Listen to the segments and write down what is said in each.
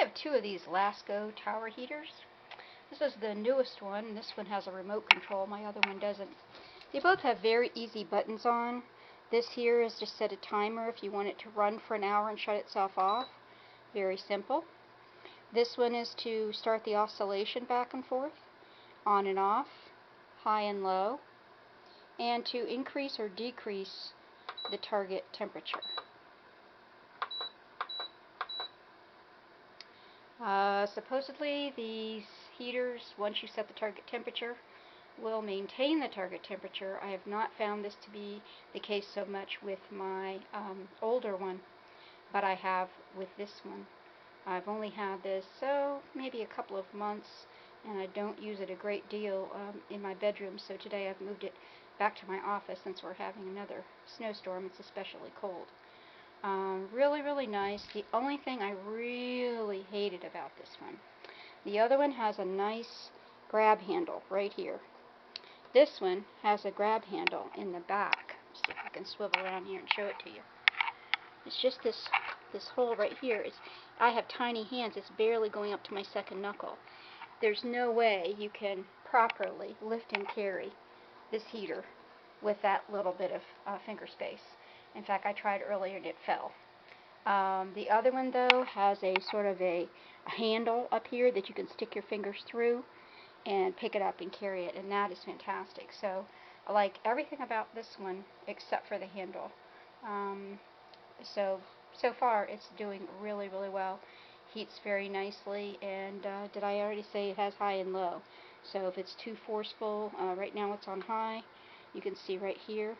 have two of these Lasko tower heaters. This is the newest one. This one has a remote control. My other one doesn't. They both have very easy buttons on. This here is just set a timer if you want it to run for an hour and shut itself off. Very simple. This one is to start the oscillation back and forth, on and off, high and low, and to increase or decrease the target temperature. Supposedly these heaters, once you set the target temperature, will maintain the target temperature. I have not found this to be the case so much with my older one, but I have with this one. I've only had this, maybe a couple of months, and I don't use it a great deal in my bedroom, so today I've moved it back to my office since we're having another snowstorm. It's especially cold. Really, really nice. The only thing I really hated about this one, the other one has a nice grab handle right here. This one has a grab handle in the back. Let's see if I can swivel around here and show it to you. It's just this hole right here. I have tiny hands. It's barely going up to my second knuckle. There's no way you can properly lift and carry this heater with that little bit of finger space. In fact, I tried earlier and it fell. The other one, though, has a sort of a handle up here that you can stick your fingers through and pick it up and carry it, and that is fantastic. So I like everything about this one except for the handle. So far it's doing really, really well. Heats very nicely, and did I already say it has high and low? So if it's too forceful, right now it's on high. You can see right here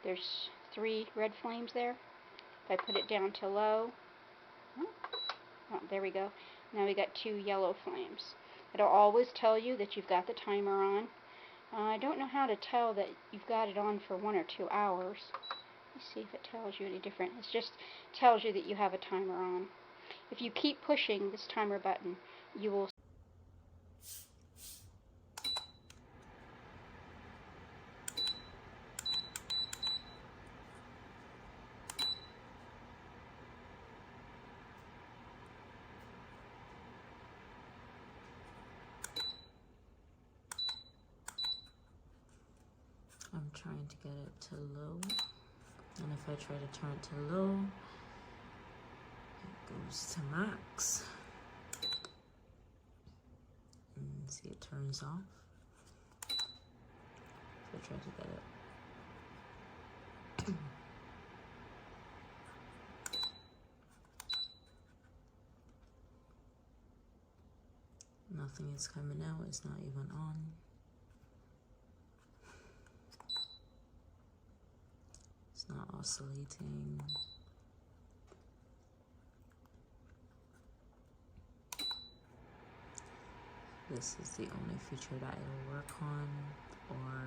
there's 3 red flames there. If I put it down to low, oh, there we go. Now we got 2 yellow flames. It'll always tell you that you've got the timer on. I don't know how to tell that you've got it on for 1 or 2 hours. Let's see if it tells you any different. It just tells you that you have a timer on. If you keep pushing this timer button, you will I'm trying to get it to low, and if I try to turn it to low, it goes to max. And see, it turns off. So I try to get it. Nothing is coming out, it's not even on. It's not oscillating. This is the only feature that it'll work on, or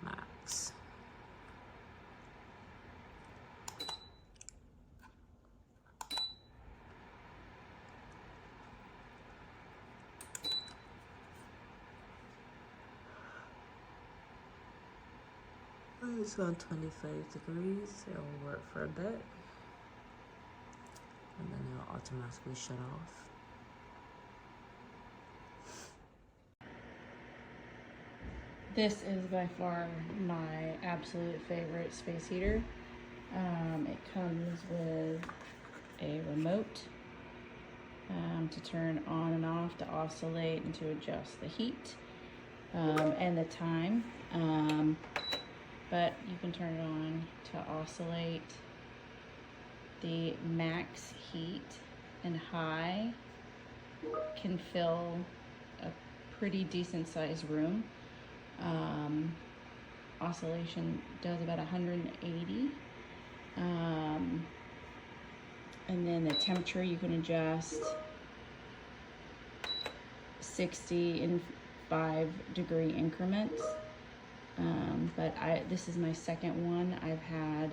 max. It's on 25 degrees, it'll work for a bit, and then it'll automatically shut off. This is by far my absolute favorite space heater. It comes with a remote to turn on and off, to oscillate, and to adjust the heat and the time. But you can turn it on to oscillate. The max heat and high can fill a pretty decent sized room. Oscillation does about 180. And then the temperature you can adjust 60 in 5-degree increments. But this is my second one. I've had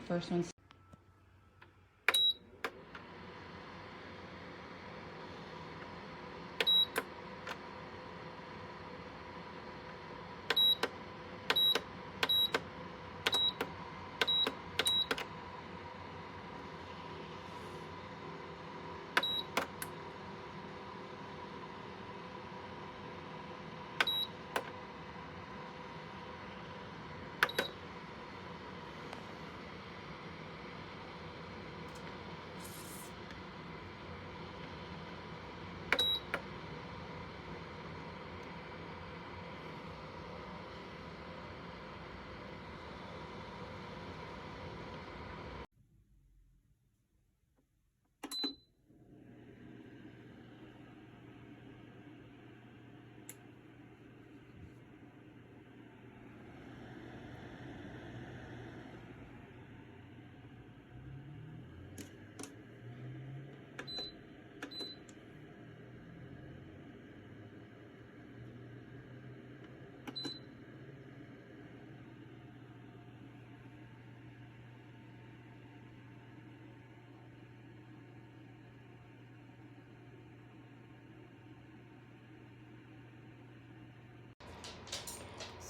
first one.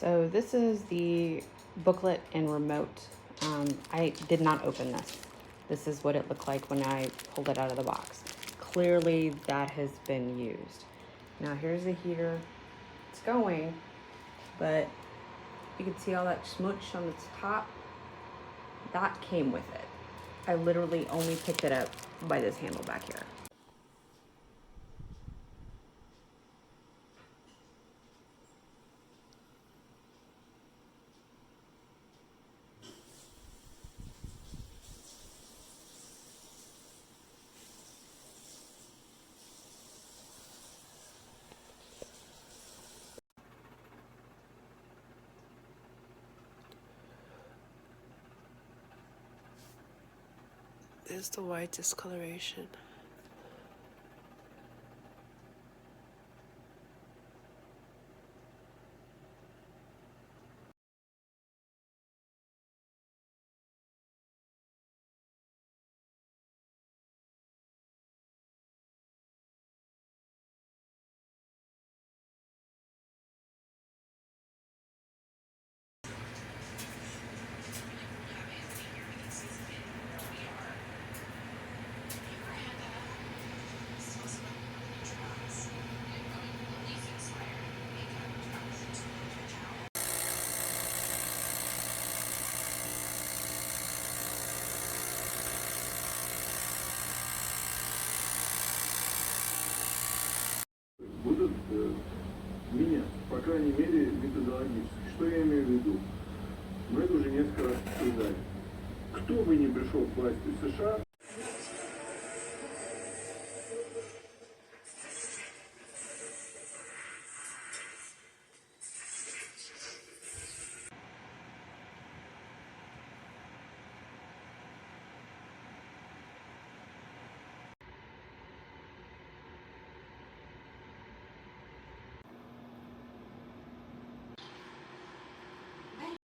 So this is the booklet and remote. I did not open this. This is what it looked like when I pulled it out of the box. Clearly that has been used. Now here's the heater. It's going, but you can see all that smudge on its top. That came with it. I literally only picked it up by this handle back here. There's the white discoloration. Будут менять, по крайней мере, методологически. Что я имею в виду? Мы это уже несколько раз обсуждали. Кто бы ни пришел к власти в США,